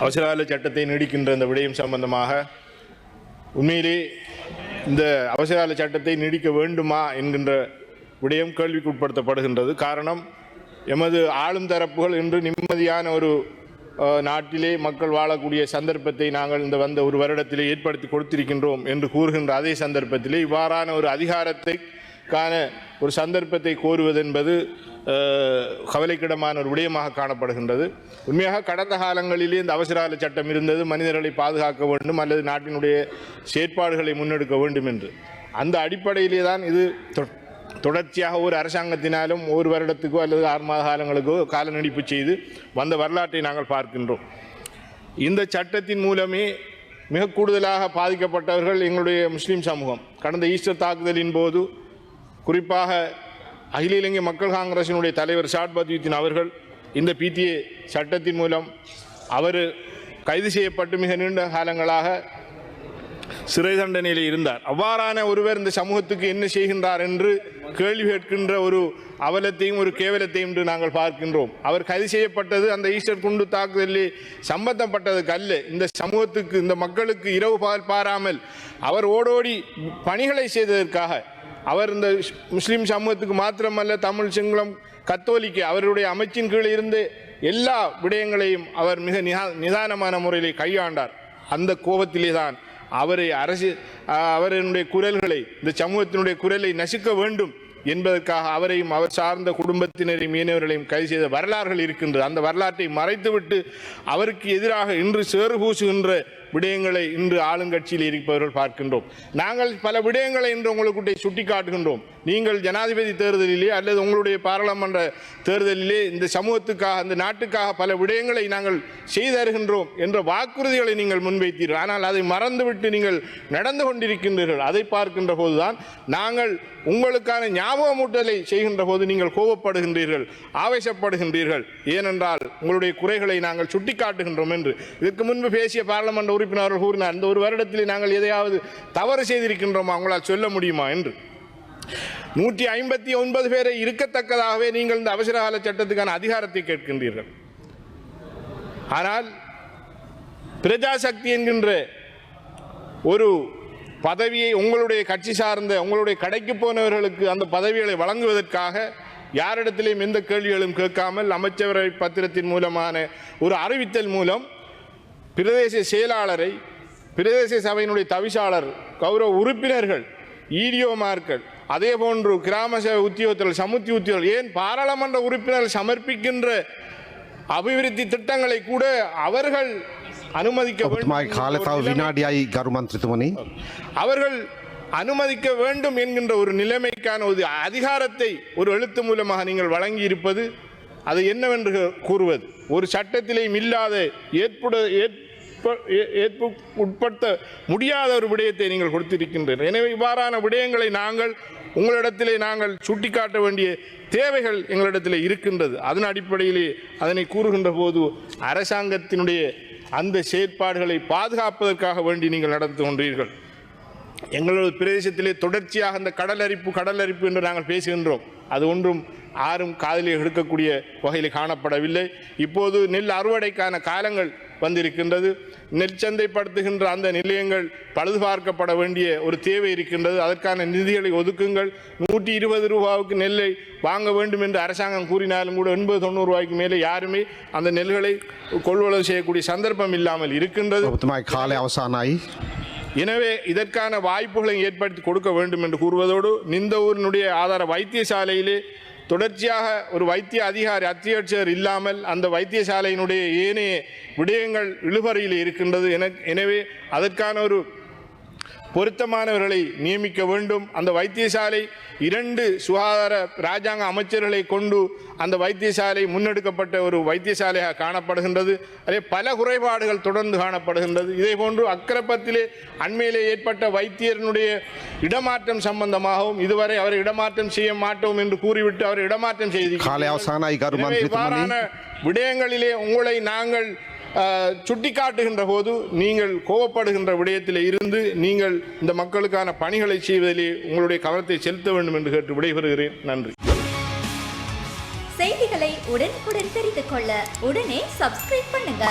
அவசரகால சட்டத்தை நீடிக்கின்ற இந்த விடயம் சம்பந்தமாக உண்மையிலே இந்த அவசரகால சட்டத்தை நீடிக்க வேண்டுமா என்கின்ற விடயம் கேள்விக்கு உட்படுத்தப்படுகின்றது. காரணம், எமது ஆளும் தரப்புகள் இன்று நிம்மதியான ஒரு நாட்டிலே மக்கள் வாழக்கூடிய சந்தர்ப்பத்தை நாங்கள் இந்த வந்த ஒரு வருடத்திலே ஏற்படுத்தி கொடுத்திருக்கின்றோம் என்று கூறுகின்ற அதே சந்தர்ப்பத்திலே இவ்வாறான ஒரு அதிகாரத்தை காண ஒரு சந்தர்ப்பத்தை கோருவது என்பது கவலைக்கிடமான ஒரு விடயமாக காணப்படுகின்றது. உண்மையாக கடந்த காலங்களிலே இந்த அவசரகால சட்டம் இருந்தது, மனிதர்களை பாதுகாக்க வேண்டும் அல்லது நாட்டினுடைய செயற்பாடுகளை முன்னெடுக்க வேண்டும் என்று. அந்த அடிப்படையிலே தான் இது தொடர்ச்சியாக ஒரு அரசாங்கத்தினாலும் ஒரு வருடத்துக்கோ அல்லது 6 மாத காலங்களுக்கோ கால நீடிப்பு செய்து வந்த வரலாற்றை நாங்கள் பார்க்கின்றோம். இந்த சட்டத்தின் மூலமே மிக கூடுதலாக பாதிக்கப்பட்டவர்கள் எங்களுடைய முஸ்லீம் சமூகம். கடந்த ஈஸ்டர் தாக்குதலின் போது குறிப்பாக அகில இலங்கை மக்கள் காங்கிரசினுடைய தலைவர் ஷாட் பத்யுதீன் அவர்கள் இந்த பிடிஏ சட்டத்தின் மூலம் அவர் கைது செய்யப்பட்டு மிக நீண்ட காலங்களாக சிறை தண்டனையில் இருந்தார். அவ்வாறான ஒருவர் இந்த சமூகத்துக்கு என்ன செய்கின்றார் என்று கேள்வி கேட்கின்ற ஒரு அவலத்தையும் ஒரு கேவலத்தையும் என்று நாங்கள் பார்க்கின்றோம். அவர் கைது செய்யப்பட்டது அந்த ஈஸ்டர் குண்டு தாக்குதலில் சம்பந்தப்பட்டதுக்கு அல்ல, இந்த சமூகத்துக்கு இந்த மக்களுக்கு இரவு பாராமல் அவர் ஓடோடி பணிகளை செய்ததற்காக. அவர் இந்த முஸ்லீம் சமூகத்துக்கு மாத்திரமல்ல, தமிழ், சிங்களம், கத்தோலிக்க அவருடைய அமைச்சின் கீழே இருந்து எல்லா விடயங்களையும் அவர் மிக நிதானமான முறையில் கையாண்டார். அந்த கோபத்திலே தான் அவருடைய குரல்களை, இந்த சமூகத்தினுடைய குரலை நசுக்க வேண்டும் என்பதற்காக அவரையும் அவர் சார்ந்த குடும்பத்தினரையும் மீனவர்களையும் கைது செய்த வரலாறுகள் இருக்கின்றது. அந்த வரலாற்றை மறைத்துவிட்டு அவருக்கு எதிராக இன்று சேறு பூசுகின்ற விடயங்களை இன்று ஆளுங்கட்சியில் இருப்பவர்கள் பார்க்கின்றோம். நாங்கள் பல விடயங்களை இன்று உங்களுக்கு சுட்டி காட்டுகின்றோம். நீங்கள் ஜனாதிபதி தேர்தலிலே அல்லது உங்களுடைய பாராளுமன்ற தேர்தலிலே இந்த சமூகத்துக்காக, இந்த நாட்டுக்காக பல விடயங்களை நாங்கள் செய்தருகின்றோம் என்ற வாக்குறுதிகளை நீங்கள் முன்வைத்தீர்கள். ஆனால் அதை மறந்துவிட்டு நீங்கள் நடந்து கொண்டிருக்கின்றீர்கள். அதை பார்க்கின்ற போதுதான் நாங்கள் உங்களுக்கான ஞாபகமூட்டலை செய்கின்ற போது நீங்கள் கோபப்படுகின்றீர்கள், ஆவேசப்படுகின்றீர்கள். ஏனென்றால் உங்களுடைய குறைகளை நாங்கள் சுட்டி காட்டுகின்றோம் என்று இதற்கு முன்பு பேசிய பாராளுமன்ற உறுப்பினர்கள் கூறினார். இந்த ஒரு வருடத்திலே நாங்கள் எதையாவது தவறு செய்திருக்கின்றோமா உங்களால் சொல்ல முடியுமா என்று. 159 பேரை இருக்கத்தக்கதாகவே நீங்கள் இந்த அவசரகால சட்டத்துக்கான அதிகாரத்தை கேட்கின்றீர்கள். ஆனால் பிரஜாசக்தி என்கின்ற ஒரு பதவியை உங்களுடைய கட்சி சார்ந்த உங்களுடைய கடைக்கு போனவர்களுக்கு அந்த பதவிகளை வழங்குவதற்காக யாரிடத்திலேயும் எந்த கேள்விகளும் கேட்காமல் அமைச்சரவை பத்திரத்தின் மூலமான ஒரு அறிவித்தல் மூலம் பிரதேச செயலாளரை, பிரதேச சபையினுடைய தவிசாளர், கௌரவ உறுப்பினர்கள், ஈடிஓமார்கள், அதே போன்று கிராம சேவை உத்தியோகத்தர்கள், சமுத்தி உத்தியோகர்கள், ஏன் பாராளுமன்ற உறுப்பினர்கள் சமர்ப்பிக்கின்ற அபிவிருத்தி திட்டங்களை கூட அவர்கள் அனுமதிக்க வேண்டும், அவர்கள் அனுமதிக்க வேண்டும் என்கின்ற ஒரு நிலைமைக்கான ஒரு அதிகாரத்தை ஒரு எழுத்து மூலமாக நீங்கள் வழங்கி இருப்பது அது என்னவென்று கூறுவது? ஒரு சட்டத்திலேயும் இல்லாத உட்படுத்த முடியாத ஒரு விடயத்தை நீங்கள் கொடுத்திருக்கின்றனர். எனவே இவ்வாறான விடயங்களை நாங்கள் உங்களிடத்திலே நாங்கள் சுட்டிக்காட்ட வேண்டிய தேவைகள் எங்களிடத்தில் இருக்கின்றது. அதன் அடிப்படையிலே அதனை கூறுகின்ற போது அரசாங்கத்தினுடைய அந்த செயற்பாடுகளை பாதுகாப்பதற்காக வேண்டி நீங்கள் நடந்து கொண்டீர்கள். எங்களது பிரதேசத்திலே தொடர்ச்சியாக அந்த கடல் அரிப்பு என்று நாங்கள் பேசுகின்றோம். அது ஒன்றும் யாரும் காதலில் எடுக்கக்கூடிய வகையில் காணப்படவில்லை. இப்போது நெல் அறுவடைக்கான காலங்கள் வந்திருக்கின்றது. நெல் சந்தைப்படுத்துகின்ற அந்த நிலையங்கள் பழுது பார்க்கப்பட வேண்டிய ஒரு தேவை இருக்கின்றது. அதற்கான நிதிகளை ஒதுக்குங்கள். 120 ரூபாவுக்கு நெல்லை வாங்க வேண்டும் என்று அரசாங்கம் கூறினாலும் கூட 80-90 ரூபாய்க்கு மேலே யாருமே அந்த நெல்களை கொள்வனவு செய்யக்கூடிய சந்தர்ப்பம் இல்லாமல் இருக்கின்றது. எனவே இதற்கான வாய்ப்புகளை ஏற்படுத்தி கொடுக்க வேண்டும் என்று கூறுவதோடு, நிந்தவூரினுடைய ஆதார வைத்தியசாலையிலே தொடர்ச்சியாக ஒரு வைத்திய அதிகாரி அத்தியட்சகர் இல்லாமல் அந்த வைத்தியசாலையினுடைய ஏனைய விடயங்கள் இழுபறியில் இருக்கின்றது. எனவே அதற்கான ஒரு பொருத்தமானவர்களை நியமிக்க வேண்டும். அந்த வைத்தியசாலை 2 சுகாதார இராஜாங்க அமைச்சர்களை கொண்டு அந்த வைத்தியசாலை முன்னெடுக்கப்பட்ட ஒரு வைத்தியசாலையாக காணப்படுகின்றது. அதே பல குறைபாடுகள் தொடர்ந்து காணப்படுகின்றது. இதே போன்று அக்கரப்பத்திலே அண்மையிலே ஏற்பட்ட வைத்தியனுடைய இடமாற்றம் சம்பந்தமாகவும் இதுவரை அவரை இடமாற்றம் செய்ய மாட்டோம் என்று கூறிவிட்டு அவரை இடமாற்றம் செய்திருக்கிறார். விடயங்களிலே உங்களை நாங்கள் சுட்டிக்காட்டுகின்ற போது நீங்கள் கோபப்படுகின்ற விடயத்தில் இருந்து நீங்கள் இந்த மக்களுக்கான பணிகளை செய்வதிலே உங்களுடைய கவனத்தை செலுத்த வேண்டும் என்று கேட்டு விடைபெறுகிறேன். நன்றி. செய்திகளை உடனுக்குடன் தெரிந்து கொள்ள உடனே சப்ஸ்கிரைப் பண்ணுங்க.